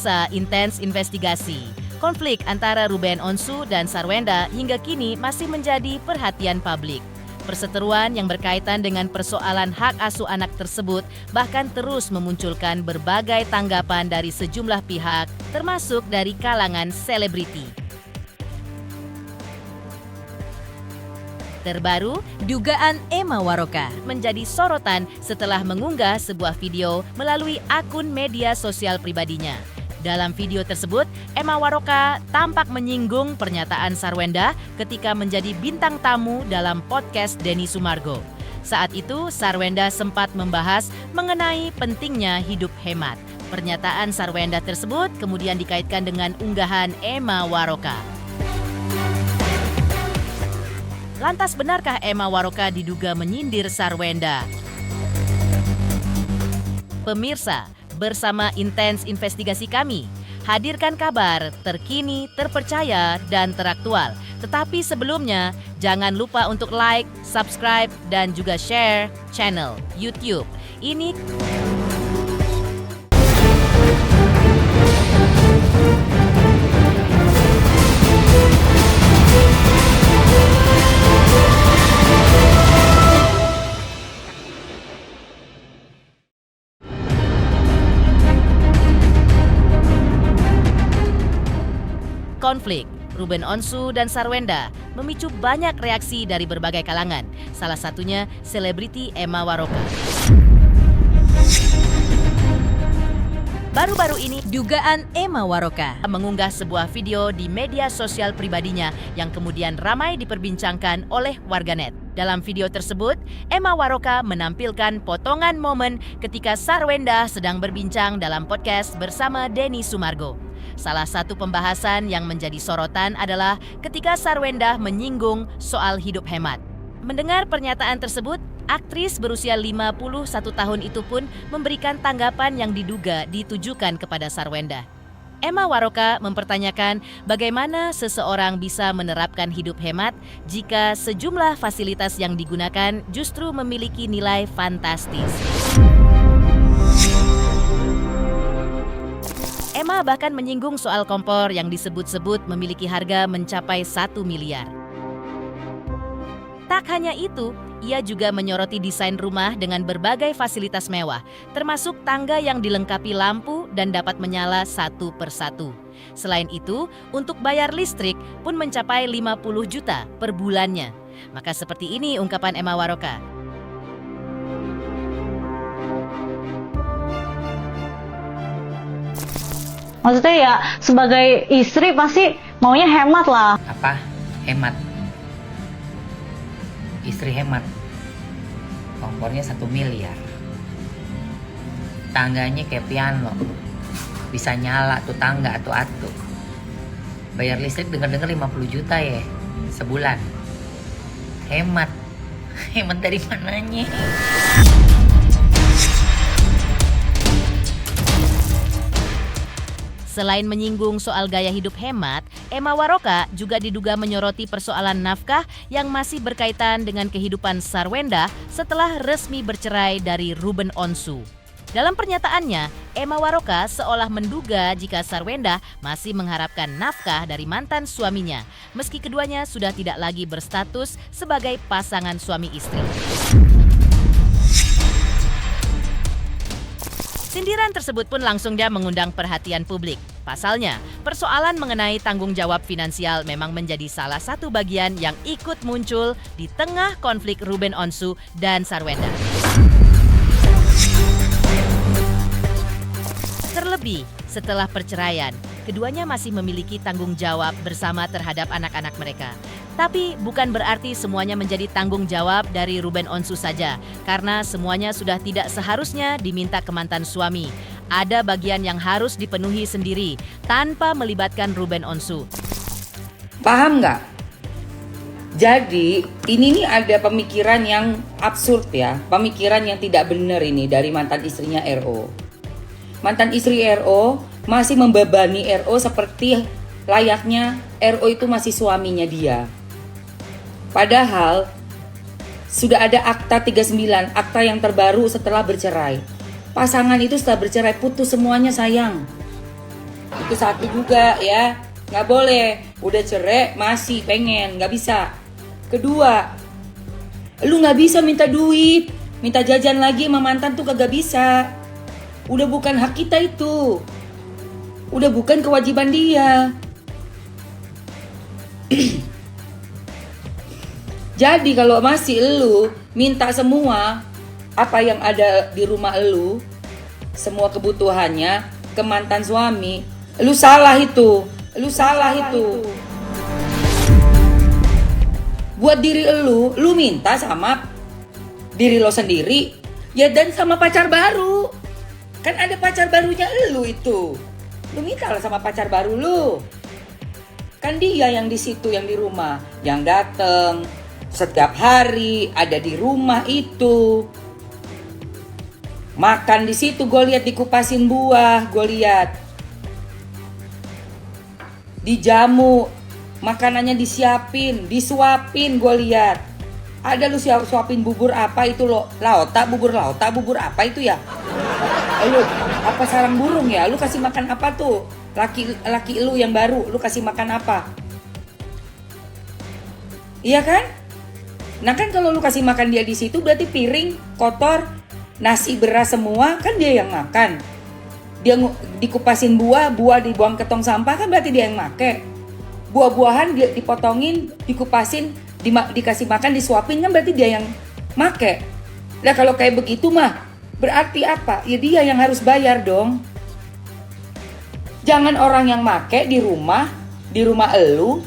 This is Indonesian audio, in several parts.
Pemirsa Intens Investigasi, konflik antara Ruben Onsu dan Sarwenda hingga kini masih menjadi perhatian publik. Perseteruan yang berkaitan dengan persoalan hak asuh anak tersebut bahkan terus memunculkan berbagai tanggapan dari sejumlah pihak, termasuk dari kalangan selebriti. Terbaru, dugaan Emma Waroka menjadi sorotan setelah mengunggah sebuah video melalui akun media sosial pribadinya. Dalam video tersebut, Emma Waroka tampak menyinggung pernyataan Sarwenda ketika menjadi bintang tamu dalam podcast Denny Sumargo. Saat itu, Sarwenda sempat membahas mengenai pentingnya hidup hemat. Pernyataan Sarwenda tersebut kemudian dikaitkan dengan unggahan Emma Waroka. Lantas benarkah Emma Waroka diduga menyindir Sarwenda? Pemirsa, bersama Intens Investigasi kami, hadirkan kabar terkini, terpercaya, dan teraktual. Tetapi sebelumnya, jangan lupa untuk like, subscribe, dan juga share channel YouTube ini. Konflik Ruben Onsu dan Sarwenda memicu banyak reaksi dari berbagai kalangan, salah satunya selebriti Emma Waroka. Baru-baru ini, dugaan Emma Waroka mengunggah sebuah video di media sosial pribadinya yang kemudian ramai diperbincangkan oleh warganet. Dalam video tersebut, Emma Waroka menampilkan potongan momen ketika Sarwenda sedang berbincang dalam podcast bersama Denny Sumargo. Salah satu pembahasan yang menjadi sorotan adalah ketika Sarwenda menyinggung soal hidup hemat. Mendengar pernyataan tersebut, aktris berusia 51 tahun itu pun memberikan tanggapan yang diduga ditujukan kepada Sarwenda. Emma Waroka mempertanyakan bagaimana seseorang bisa menerapkan hidup hemat jika sejumlah fasilitas yang digunakan justru memiliki nilai fantastis. Emma bahkan menyinggung soal kompor yang disebut-sebut memiliki harga mencapai 1 miliar. Tak hanya itu, ia juga menyoroti desain rumah dengan berbagai fasilitas mewah, termasuk tangga yang dilengkapi lampu dan dapat menyala satu persatu. Selain itu, untuk bayar listrik pun mencapai 50 juta per bulannya. Maka seperti ini ungkapan Emma Waroka. Maksudnya ya sebagai istri pasti maunya hemat lah. Apa? Hemat. Istri hemat. Kompornya 1 miliar. Tangganya kayak piano. Bisa nyala tuh tangga atu-atu. Bayar listrik denger-denger 50 juta ya sebulan. Hemat. Hemat dari mananya? Selain menyinggung soal gaya hidup hemat, Emma Waroka juga diduga menyoroti persoalan nafkah yang masih berkaitan dengan kehidupan Sarwenda setelah resmi bercerai dari Ruben Onsu. Dalam pernyataannya, Emma Waroka seolah menduga jika Sarwenda masih mengharapkan nafkah dari mantan suaminya, meski keduanya sudah tidak lagi berstatus sebagai pasangan suami istri. Sindiran tersebut pun langsung mengundang perhatian publik. Pasalnya, persoalan mengenai tanggung jawab finansial memang menjadi salah satu bagian yang ikut muncul di tengah konflik Ruben Onsu dan Sarwenda. Terlebih, setelah perceraian, keduanya masih memiliki tanggung jawab bersama terhadap anak-anak mereka. Tapi bukan berarti semuanya menjadi tanggung jawab dari Ruben Onsu saja, karena semuanya sudah tidak seharusnya diminta ke mantan suami. Ada bagian yang harus dipenuhi sendiri, tanpa melibatkan Ruben Onsu. Paham nggak? Jadi ini nih ada pemikiran yang absurd ya, pemikiran yang tidak benar ini dari mantan istrinya RO. Mantan istri RO masih membebani RO seperti layaknya RO itu masih suaminya dia. Padahal sudah ada akta 39, akta yang terbaru setelah bercerai. Pasangan itu setelah bercerai putus semuanya sayang. Itu satu juga ya, nggak boleh. Udah cerai masih pengen, nggak bisa. Kedua, lu nggak bisa minta duit, minta jajan lagi sama mantan tuh kagak bisa. Udah bukan hak kita itu, udah bukan kewajiban dia. Jadi kalau masih lu minta semua apa yang ada di rumah lu, semua kebutuhannya ke mantan suami, lu salah itu. Lu salah itu. Buat diri lu minta sama diri lo sendiri, ya dan sama pacar baru. Kan ada pacar barunya lu itu. Lu minta lah sama pacar baru lu. Kan dia yang di situ, yang di rumah, yang dateng setiap hari, ada di rumah itu. Makan di situ, gue lihat dikupasin buah, gue lihat. Dijamu, makanannya disiapin, disuapin, gue lihat. Ada lu suapin bubur apa itu lo? Bubur apa itu ya? Lu apa sarang burung ya? Lu kasih makan apa tuh? Laki lu yang baru, lu kasih makan apa? Iya kan? Nah kan kalau lu kasih makan dia di situ berarti piring kotor, nasi beras semua kan dia yang makan. Dia dikupasin buah dibuang ke tong sampah kan berarti dia yang make. Buah-buahan dia dipotongin, dikupasin, dikasih makan, disuapin kan berarti dia yang make. Nah kalau kayak begitu mah berarti apa? Ya dia yang harus bayar dong. Jangan orang yang make di rumah elu,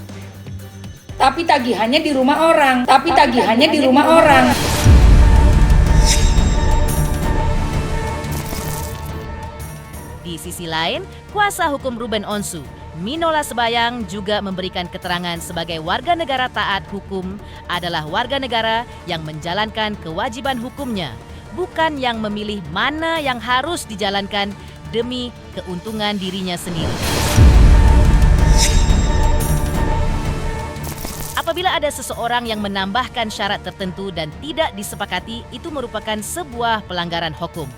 tapi tagihannya di rumah orang. Di sisi lain, kuasa hukum Ruben Onsu, Minola Sebayang juga memberikan keterangan sebagai warga negara taat hukum adalah warga negara yang menjalankan kewajiban hukumnya, bukan yang memilih mana yang harus dijalankan demi keuntungan dirinya sendiri. Apabila ada seseorang yang menambahkan syarat tertentu dan tidak disepakati, itu merupakan sebuah pelanggaran hukum.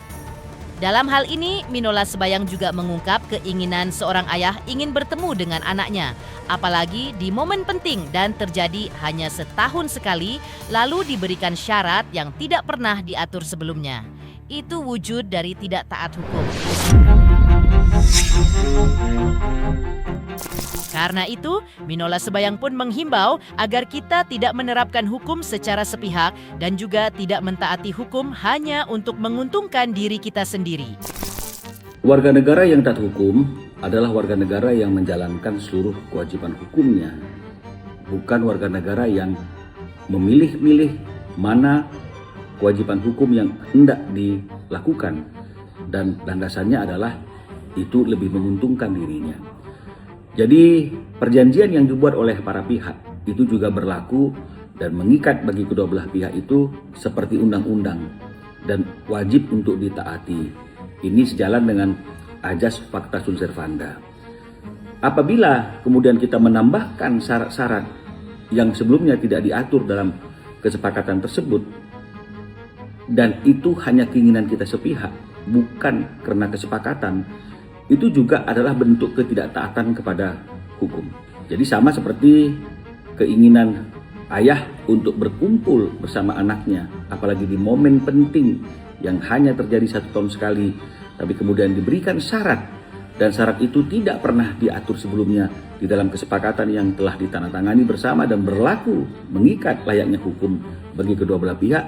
Dalam hal ini, Minola Sebayang juga mengungkap keinginan seorang ayah ingin bertemu dengan anaknya, apalagi di momen penting dan terjadi hanya setahun sekali, lalu diberikan syarat yang tidak pernah diatur sebelumnya. Itu wujud dari tidak taat hukum. Karena itu, Minola Sebayang pun menghimbau agar kita tidak menerapkan hukum secara sepihak dan juga tidak mentaati hukum hanya untuk menguntungkan diri kita sendiri. Warga negara yang taat hukum adalah warga negara yang menjalankan seluruh kewajiban hukumnya, bukan warga negara yang memilih-milih mana kewajiban hukum yang hendak dilakukan dan landasannya adalah itu lebih menguntungkan dirinya. Jadi perjanjian yang dibuat oleh para pihak itu juga berlaku dan mengikat bagi kedua belah pihak itu seperti undang-undang dan wajib untuk ditaati. Ini sejalan dengan ajas facta sunt servanda. Apabila kemudian kita menambahkan syarat-syarat yang sebelumnya tidak diatur dalam kesepakatan tersebut dan itu hanya keinginan kita sepihak, bukan karena kesepakatan, itu juga adalah bentuk ketidaktaatan kepada hukum. Jadi sama seperti keinginan ayah untuk berkumpul bersama anaknya, apalagi di momen penting yang hanya terjadi 1 tahun sekali, tapi kemudian diberikan syarat, dan syarat itu tidak pernah diatur sebelumnya di dalam kesepakatan yang telah ditandatangani bersama dan berlaku mengikat layaknya hukum bagi kedua belah pihak,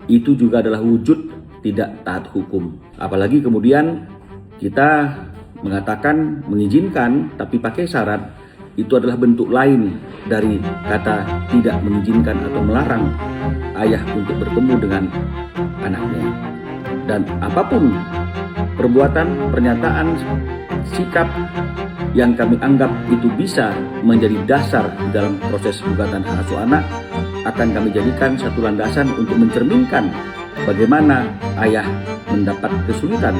itu juga adalah wujud tidak taat hukum. Apalagi kemudian kita mengatakan mengizinkan tapi pakai syarat, itu adalah bentuk lain dari kata tidak mengizinkan atau melarang ayah untuk bertemu dengan anaknya. Dan apapun perbuatan, pernyataan, sikap yang kami anggap itu bisa menjadi dasar dalam proses gugatan hak asuh anak, akan kami jadikan satu landasan untuk mencerminkan bagaimana ayah mendapat kesulitan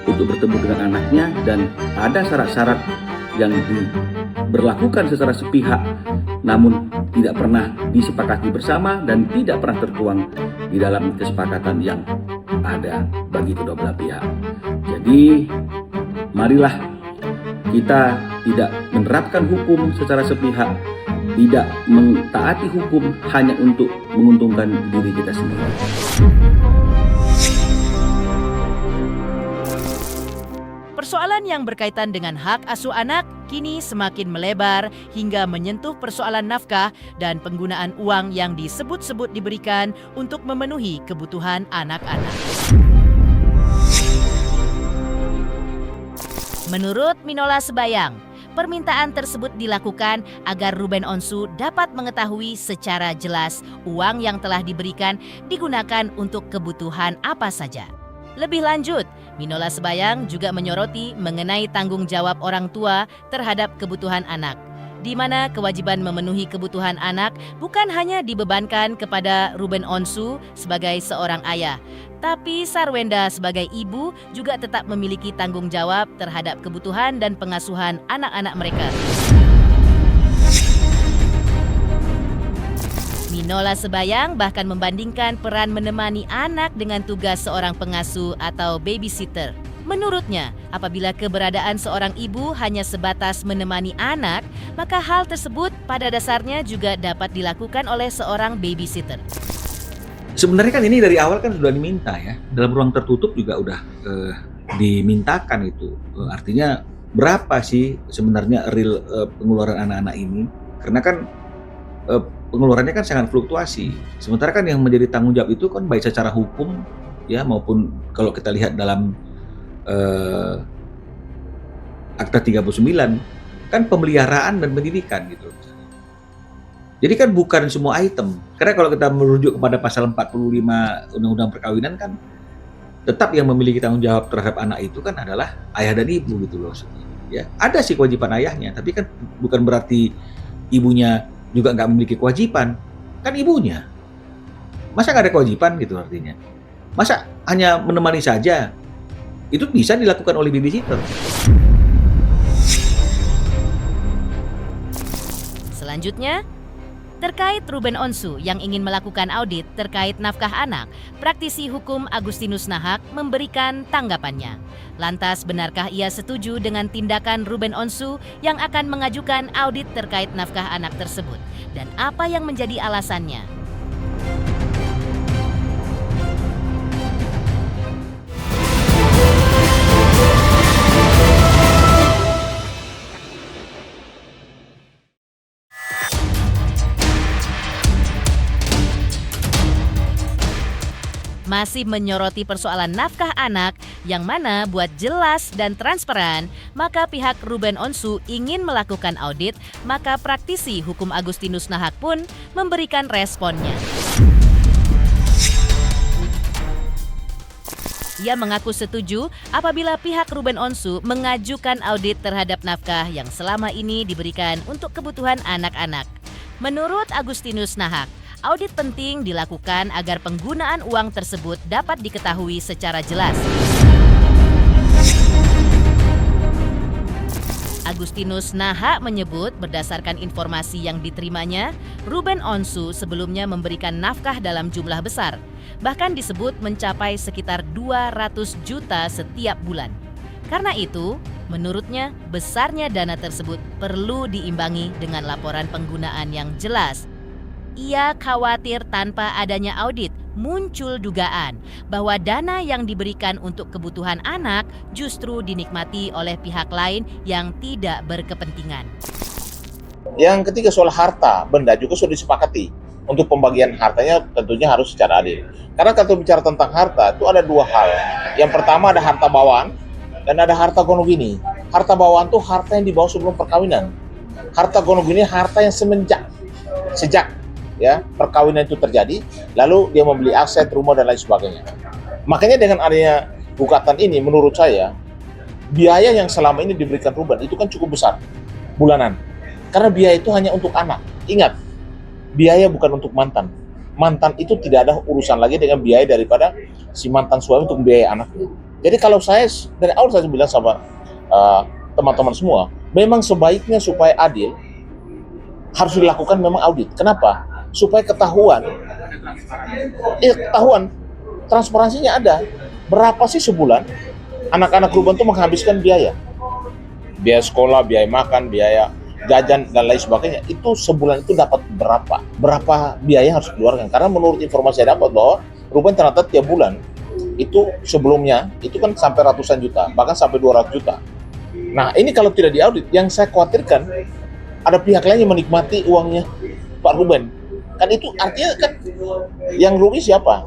untuk bertemu dengan anaknya dan ada syarat-syarat yang diberlakukan secara sepihak namun tidak pernah disepakati bersama dan tidak pernah tertuang di dalam kesepakatan yang ada bagi kedua belah pihak. Jadi marilah kita tidak menerapkan hukum secara sepihak, tidak mentaati hukum hanya untuk menguntungkan diri kita sendiri. Persoalan yang berkaitan dengan hak asuh anak kini semakin melebar hingga menyentuh persoalan nafkah dan penggunaan uang yang disebut-sebut diberikan untuk memenuhi kebutuhan anak-anak. Menurut Minola Sebayang, permintaan tersebut dilakukan agar Ruben Onsu dapat mengetahui secara jelas uang yang telah diberikan digunakan untuk kebutuhan apa saja. Lebih lanjut, Minola Sebayang juga menyoroti mengenai tanggung jawab orang tua terhadap kebutuhan anak, di mana kewajiban memenuhi kebutuhan anak bukan hanya dibebankan kepada Ruben Onsu sebagai seorang ayah, tapi Sarwenda sebagai ibu juga tetap memiliki tanggung jawab terhadap kebutuhan dan pengasuhan anak-anak mereka. Minola Sebayang bahkan membandingkan peran menemani anak dengan tugas seorang pengasuh atau babysitter. Menurutnya, apabila keberadaan seorang ibu hanya sebatas menemani anak, maka hal tersebut pada dasarnya juga dapat dilakukan oleh seorang babysitter. Sebenarnya kan ini dari awal kan sudah diminta ya, dalam ruang tertutup juga udah dimintakan itu. Artinya berapa sih sebenarnya real pengeluaran anak-anak ini? Karena kan pengeluarannya kan sangat fluktuasi. Sementara kan yang menjadi tanggung jawab itu kan baik secara hukum ya maupun kalau kita lihat dalam Akta 39 kan pemeliharaan dan pendidikan gitu. Jadi kan bukan semua item. Karena kalau kita merujuk kepada pasal 45 Undang-Undang Perkawinan kan tetap yang memiliki tanggung jawab terhadap anak itu kan adalah ayah dan ibu gitu loh. Ya, ada sih kewajiban ayahnya, tapi kan bukan berarti ibunya juga nggak memiliki kewajiban. Kan ibunya. Masa nggak ada kewajiban gitu artinya? Masa hanya menemani saja? Itu bisa dilakukan oleh babysitter. Selanjutnya, terkait Ruben Onsu yang ingin melakukan audit terkait nafkah anak, praktisi hukum Agustinus Nahak memberikan tanggapannya. Lantas, benarkah ia setuju dengan tindakan Ruben Onsu yang akan mengajukan audit terkait nafkah anak tersebut? Dan apa yang menjadi alasannya? Masih menyoroti persoalan nafkah anak yang mana buat jelas dan transparan, maka pihak Ruben Onsu ingin melakukan audit, maka praktisi hukum Agustinus Nahak pun memberikan responnya. Ia mengaku setuju apabila pihak Ruben Onsu mengajukan audit terhadap nafkah yang selama ini diberikan untuk kebutuhan anak-anak. Menurut Agustinus Nahak, audit penting dilakukan agar penggunaan uang tersebut dapat diketahui secara jelas. Agustinus Nahak menyebut berdasarkan informasi yang diterimanya, Ruben Onsu sebelumnya memberikan nafkah dalam jumlah besar, bahkan disebut mencapai sekitar 200 juta setiap bulan. Karena itu, menurutnya besarnya dana tersebut perlu diimbangi dengan laporan penggunaan yang jelas. Ia khawatir tanpa adanya audit muncul dugaan bahwa dana yang diberikan untuk kebutuhan anak justru dinikmati oleh pihak lain yang tidak berkepentingan. Yang ketiga soal harta, benda juga sudah disepakati. Untuk pembagian hartanya tentunya harus secara adil. Karena kalau bicara tentang harta itu ada dua hal. Yang pertama ada harta bawaan dan ada harta gonogini. Harta bawaan itu harta yang dibawa sebelum perkawinan. Harta gonogini harta yang sejak ya perkawinan itu terjadi, lalu dia membeli aset, rumah dan lain sebagainya. Makanya dengan adanya gugatan ini, menurut saya biaya yang selama ini diberikan Ruben itu kan cukup besar bulanan. Karena biaya itu hanya untuk anak. Ingat, biaya bukan untuk mantan. Mantan itu tidak ada urusan lagi dengan biaya daripada si mantan suami untuk biaya anaknya. Jadi kalau saya dari awal saya bilang sama teman-teman semua, memang sebaiknya supaya adil harus dilakukan memang audit. Kenapa? Supaya ketahuan transparansinya ada. Berapa sih sebulan anak-anak Ruben itu menghabiskan biaya? biaya sekolah, biaya makan, biaya jajan dan lain sebagainya, itu sebulan itu dapat berapa biaya harus dikeluarkan. Karena menurut informasi saya dapat bahwa Ruben ternyata tiap bulan itu sebelumnya itu kan sampai ratusan juta, bahkan sampai 200 juta. Nah ini kalau tidak diaudit, yang saya khawatirkan ada pihak lain yang menikmati uangnya Pak Ruben. Kan itu artinya kan yang rugi siapa?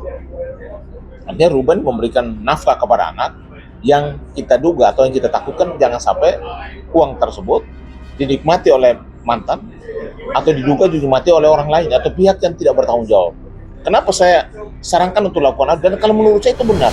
Artinya Ruben memberikan nafkah kepada anak yang kita duga atau yang kita takutkan jangan sampai uang tersebut dinikmati oleh mantan atau diduga dinikmati oleh orang lain atau pihak yang tidak bertanggung jawab. Kenapa saya sarankan untuk lakukan audit? Dan kalau menurut saya itu benar.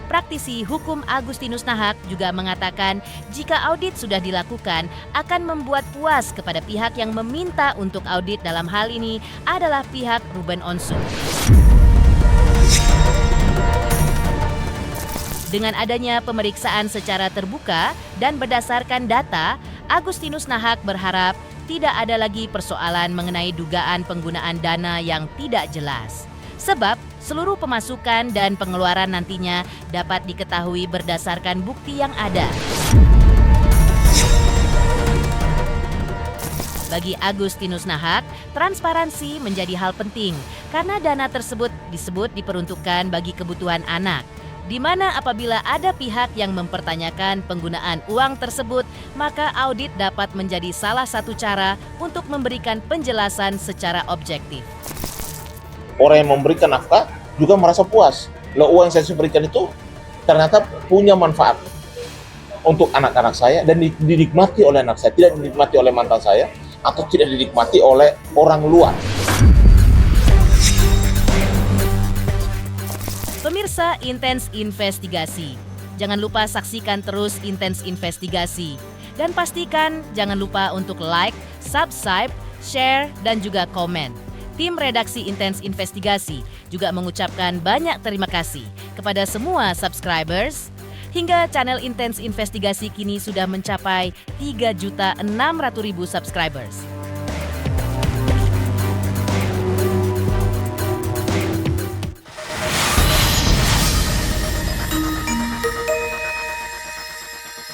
Praktisi hukum Agustinus Nahak juga mengatakan jika audit sudah dilakukan akan membuat puas kepada pihak yang meminta untuk audit, dalam hal ini adalah pihak Ruben Onsu. Dengan adanya pemeriksaan secara terbuka dan berdasarkan data, Agustinus Nahak berharap tidak ada lagi persoalan mengenai dugaan penggunaan dana yang tidak jelas. Sebab seluruh pemasukan dan pengeluaran nantinya dapat diketahui berdasarkan bukti yang ada. Bagi Agustinus Nahak, transparansi menjadi hal penting karena dana tersebut disebut diperuntukkan bagi kebutuhan anak, di mana apabila ada pihak yang mempertanyakan penggunaan uang tersebut, maka audit dapat menjadi salah satu cara untuk memberikan penjelasan secara objektif. Orang yang memberikan nafkah juga merasa puas. Loh, uang yang saya berikan itu ternyata punya manfaat untuk anak-anak saya dan dinikmati oleh anak saya, tidak dinikmati oleh mantan saya atau tidak dinikmati oleh orang luar. Pemirsa Intens Investigasi, jangan lupa saksikan terus Intens Investigasi. Dan pastikan jangan lupa untuk like, subscribe, share, dan juga komen. Tim redaksi Intens Investigasi juga mengucapkan banyak terima kasih kepada semua subscribers. Hingga channel Intens Investigasi kini sudah mencapai 3.600.000 subscribers.